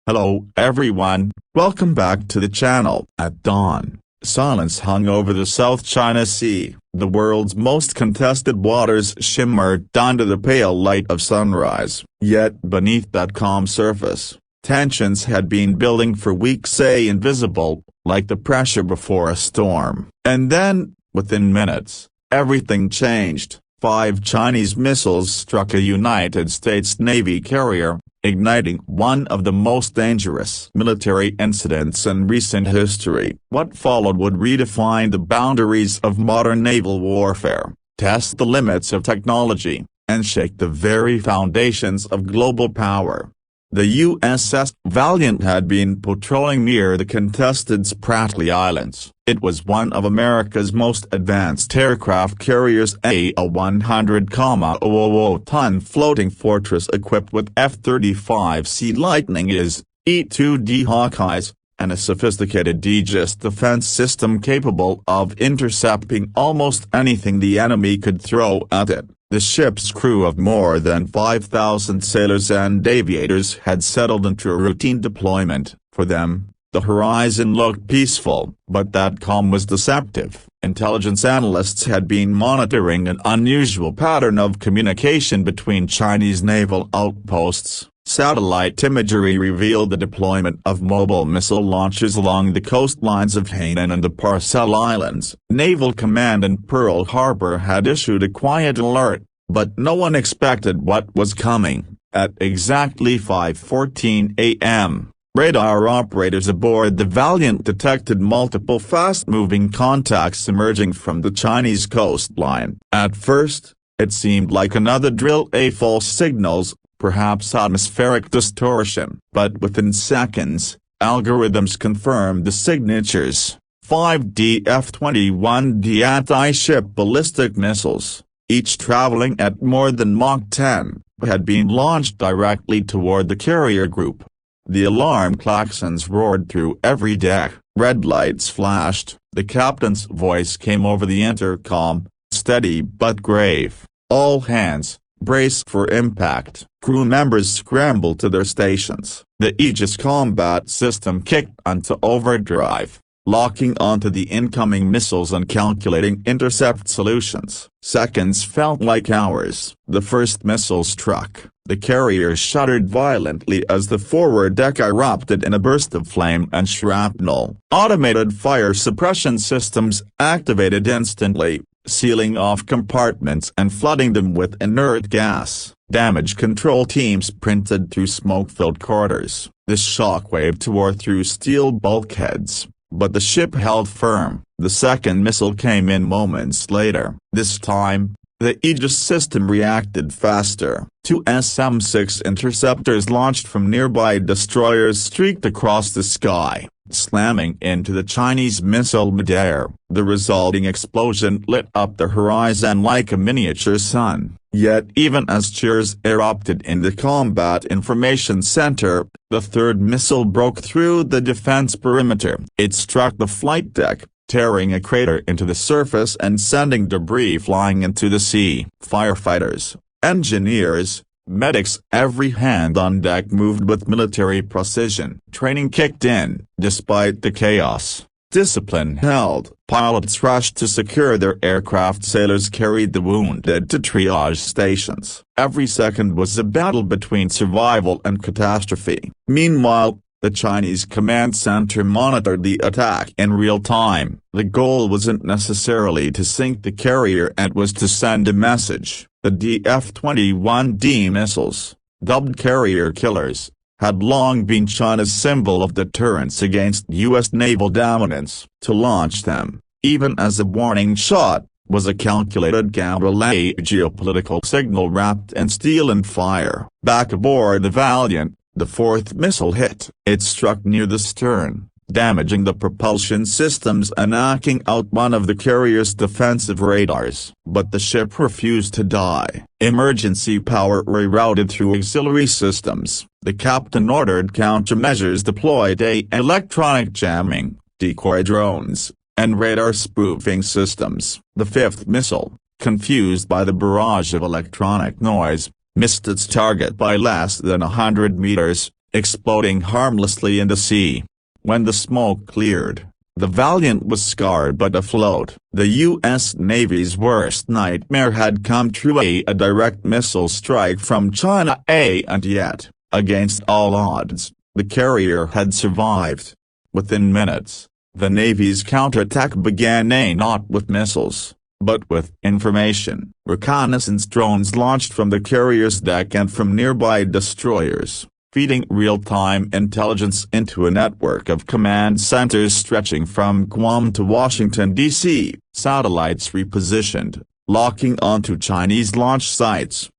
Hello everyone, welcome back to the channel. At dawn, silence hung over the South China Sea. The world's most contested waters shimmered under the pale light of sunrise. Yet beneath that calm surface, tensions had been building for weeks, invisible, like the pressure before a storm. And then, within minutes, everything changed. 5 Chinese missiles struck a United States Navy carrier, igniting one of the most dangerous military incidents in recent history. What followed would redefine the boundaries of modern naval warfare, test the limits of technology, and shake the very foundations of global power. The USS Valiant had been patrolling near the contested Spratly Islands. It was one of America's most advanced aircraft carriers, a 100,000-ton floating fortress equipped with F-35C Lightning-IS, E-2D Hawkeyes, and a sophisticated Aegis defense system capable of intercepting almost anything the enemy could throw at it. The ship's crew of more than 5,000 sailors and aviators had settled into a routine deployment. For them, the horizon looked peaceful, but that calm was deceptive. Intelligence analysts had been monitoring an unusual pattern of communication between Chinese naval outposts. Satellite imagery revealed the deployment of mobile missile launchers along the coastlines of Hainan and the Paracel Islands. Naval Command in Pearl Harbor had issued a quiet alert, but no one expected what was coming. At exactly 5:14 a.m., radar operators aboard the Valiant detected multiple fast-moving contacts emerging from the Chinese coastline. At first, it seemed like another drill, false signals, perhaps atmospheric distortion. But within seconds, algorithms confirmed the signatures. 5 F-21D anti-ship ballistic missiles, each traveling at more than Mach 10, had been launched directly toward the carrier group. The alarm klaxons roared through every deck, red lights flashed. The captain's voice came over the intercom, steady but grave. "All hands, brace for impact." Crew members scrambled to their stations. The Aegis combat system kicked onto overdrive, locking onto the incoming missiles and calculating intercept solutions. Seconds felt like hours. The first missile struck. The carrier shuddered violently as the forward deck erupted in a burst of flame and shrapnel. Automated fire suppression systems activated instantly, sealing off compartments and flooding them with inert gas. Damage control teams sprinted through smoke-filled corridors. The shockwave tore through steel bulkheads, but the ship held firm. The second missile came in moments later. This time, the Aegis system reacted faster. 2 SM-6 interceptors launched from nearby destroyers streaked across the sky, slamming into the Chinese missile midair. The resulting explosion lit up the horizon like a miniature sun. Yet even as cheers erupted in the Combat Information Center, the third missile broke through the defense perimeter. It struck the flight deck, tearing a crater into the surface and sending debris flying into the sea. Firefighters, engineers, medics, every hand on deck moved with military precision. Training kicked in. Despite the chaos, discipline held. Pilots rushed to secure their aircraft. Sailors carried the wounded to triage stations. Every second was a battle between survival and catastrophe. Meanwhile, the Chinese command center monitored the attack in real time. The goal wasn't necessarily to sink the carrier, it was to send a message. The F-21D missiles, dubbed carrier killers, had long been China's symbol of deterrence against U.S. naval dominance. To launch them, even as a warning shot, was a calculated gamble, a geopolitical signal wrapped in steel and fire. Back aboard the Valiant, the fourth missile hit. It struck near the stern, damaging the propulsion systems and knocking out one of the carrier's defensive radars. But the ship refused to die. Emergency power rerouted through auxiliary systems. The captain ordered countermeasures deployed, electronic jamming, decoy drones, and radar spoofing systems. The fifth missile, confused by the barrage of electronic noise, missed its target by less than 100 meters. exploding harmlessly in the sea. When the smoke cleared, the Valiant was scarred but afloat. The U.S. Navy's worst nightmare had come true: a direct missile strike from China, and yet, against all odds, the carrier had survived. Within minutes, the Navy's counterattack began, not with missiles, but with information. Reconnaissance drones launched from the carrier's deck and from nearby destroyers, feeding real-time intelligence into a network of command centers stretching from Guam to Washington, D.C. Satellites repositioned, locking onto Chinese launch sites.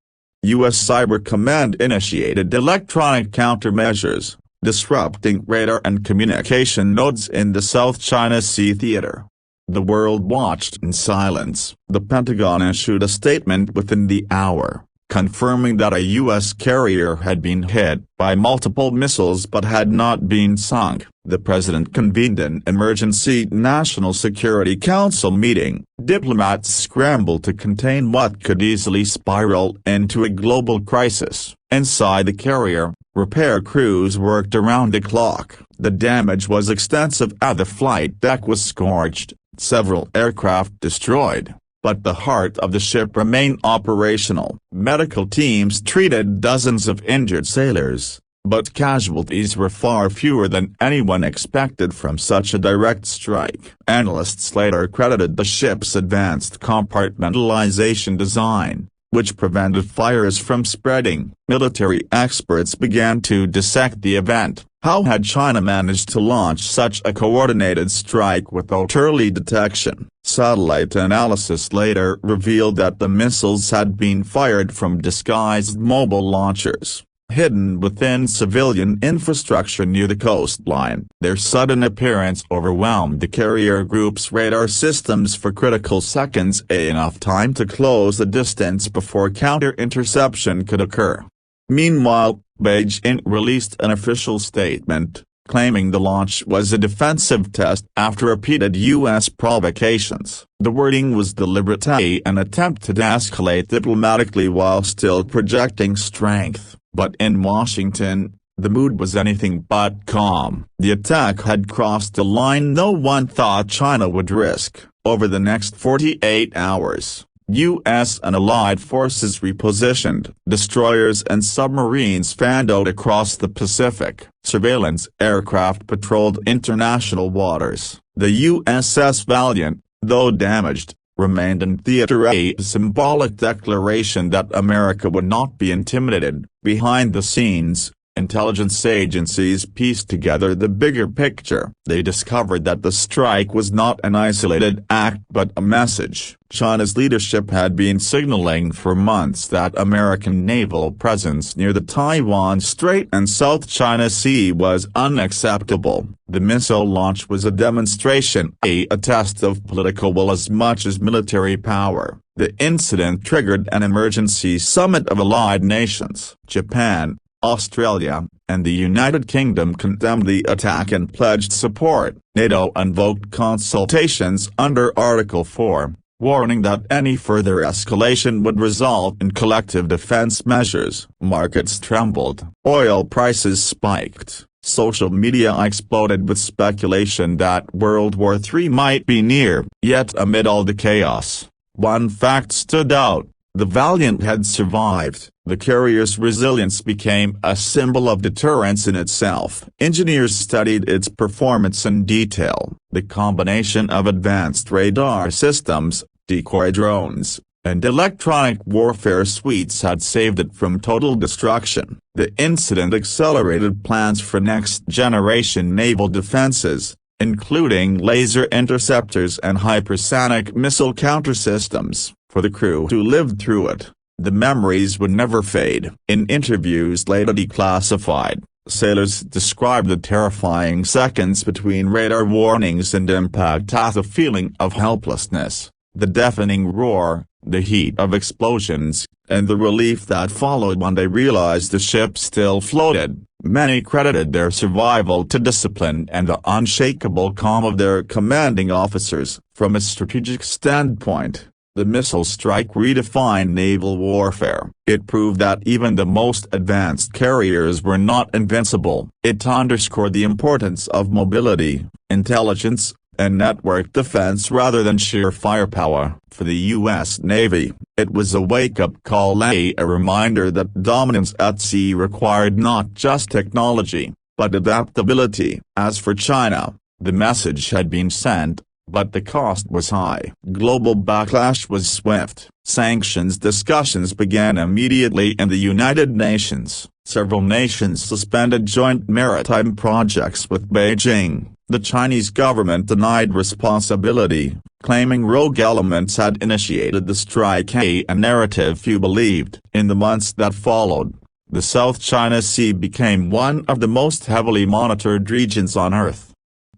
U.S. Cyber Command initiated electronic countermeasures, disrupting radar and communication nodes in the South China Sea theater. The world watched in silence. The Pentagon issued a statement within the hour, confirming that a U.S. carrier had been hit by multiple missiles but had not been sunk. The president convened an emergency National Security Council meeting. Diplomats scrambled to contain what could easily spiral into a global crisis. Inside the carrier, repair crews worked around the clock. The damage was extensive. The flight deck was scorched, several aircraft destroyed, but the heart of the ship remained operational. Medical teams treated dozens of injured sailors, but casualties were far fewer than anyone expected from such a direct strike. Analysts later credited the ship's advanced compartmentalization design, which prevented fires from spreading. Military experts began to dissect the event. How had China managed to launch such a coordinated strike without early detection? Satellite analysis later revealed that the missiles had been fired from disguised mobile launchers, hidden within civilian infrastructure near the coastline. Their sudden appearance overwhelmed the carrier group's radar systems for critical seconds, enough time to close the distance before counter-interception could occur. Meanwhile, Beijing released an official statement, claiming the launch was a defensive test after repeated U.S. provocations. The wording was deliberate, an attempt to de-escalate diplomatically while still projecting strength. But in Washington, the mood was anything but calm. The attack had crossed a line no one thought China would risk. Over the next 48 hours, U.S. and allied forces repositioned. Destroyers and submarines fanned out across the Pacific. Surveillance aircraft patrolled international waters. The USS Valiant, though damaged, remained in theater, a symbolic declaration that America would not be intimidated. Behind the scenes, intelligence agencies pieced together the bigger picture. They discovered that the strike was not an isolated act but a message. China's leadership had been signaling for months that American naval presence near the Taiwan Strait and South China Sea was unacceptable. The missile launch was a demonstration, a test of political will as much as military power. The incident triggered an emergency summit of allied nations. Japan, Australia, and the United Kingdom condemned the attack and pledged support. NATO invoked consultations under Article 4, warning that any further escalation would result in collective defense measures. Markets trembled. Oil prices spiked. Social media exploded with speculation that World War III might be near. Yet amid all the chaos, one fact stood out: the Valiant had survived. The carrier's resilience became a symbol of deterrence in itself. Engineers studied its performance in detail. The combination of advanced radar systems, decoy drones, and electronic warfare suites had saved it from total destruction. The incident accelerated plans for next-generation naval defenses, including laser interceptors and hypersonic missile countersystems. For the crew who lived through it, the memories would never fade. In interviews later declassified, sailors described the terrifying seconds between radar warnings and impact as a feeling of helplessness, the deafening roar, the heat of explosions, and the relief that followed when they realized the ship still floated. Many credited their survival to discipline and the unshakable calm of their commanding officers. From a strategic standpoint, The missile strike redefined naval warfare. It proved that even the most advanced carriers were not invincible. It underscored the importance of mobility, intelligence, and network defense rather than sheer firepower. For the U.S. Navy, it was a wake-up call, a reminder that dominance at sea required not just technology, but adaptability. As for China, the message had been sent, but the cost was high. Global backlash was swift. Sanctions discussions began immediately in the United Nations. Several nations suspended joint maritime projects with Beijing. The Chinese government denied responsibility, claiming rogue elements had initiated the strike, a narrative few believed. In the months that followed, the South China Sea became one of the most heavily monitored regions on Earth.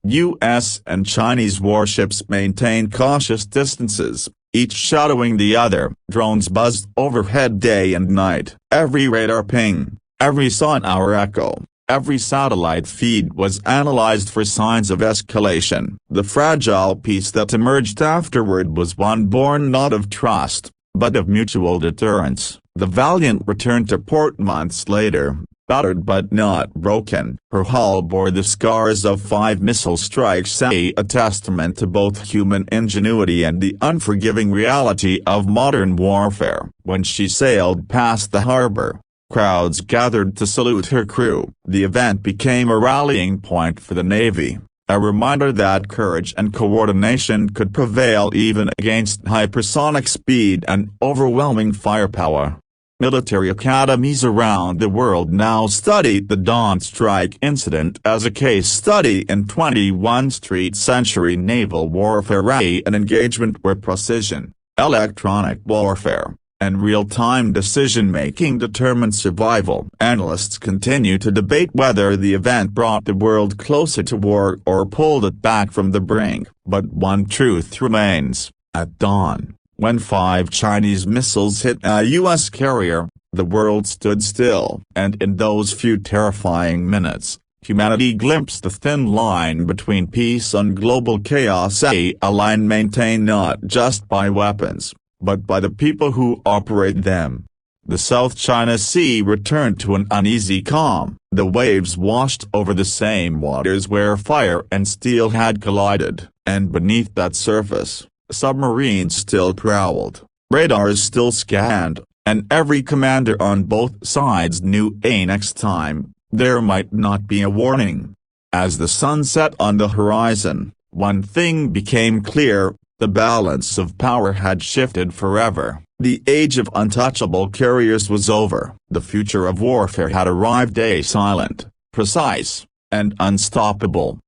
U.S. and Chinese warships maintained cautious distances, each shadowing the other. Drones buzzed overhead day and night. Every radar ping, every sonar echo, every satellite feed was analyzed for signs of escalation. The fragile peace that emerged afterward was one born not of trust, but of mutual deterrence. The Valiant returned to port months later, battered but not broken. Her hull bore the scars of 5 missile strikes, a testament to both human ingenuity and the unforgiving reality of modern warfare. When she sailed past the harbor, crowds gathered to salute her crew. The event became a rallying point for the Navy, a reminder that courage and coordination could prevail even against hypersonic speed and overwhelming firepower. Military academies around the world now study the Dawn Strike incident as a case study in 21st century naval warfare, an engagement where precision, electronic warfare, and real-time decision-making determine survival. Analysts continue to debate whether the event brought the world closer to war or pulled it back from the brink. But one truth remains: at dawn, when 5 Chinese missiles hit a U.S. carrier, the world stood still. And in those few terrifying minutes, humanity glimpsed the thin line between peace and global chaos, a line maintained not just by weapons, but by the people who operate them. The South China Sea returned to an uneasy calm. The waves washed over the same waters where fire and steel had collided, and beneath that surface, submarines still prowled, radars still scanned, and every commander on both sides knew next time, there might not be a warning. As the sun set on the horizon, one thing became clear: the balance of power had shifted forever. The age of untouchable carriers was over. The future of warfare had arrived, silent, precise, and unstoppable.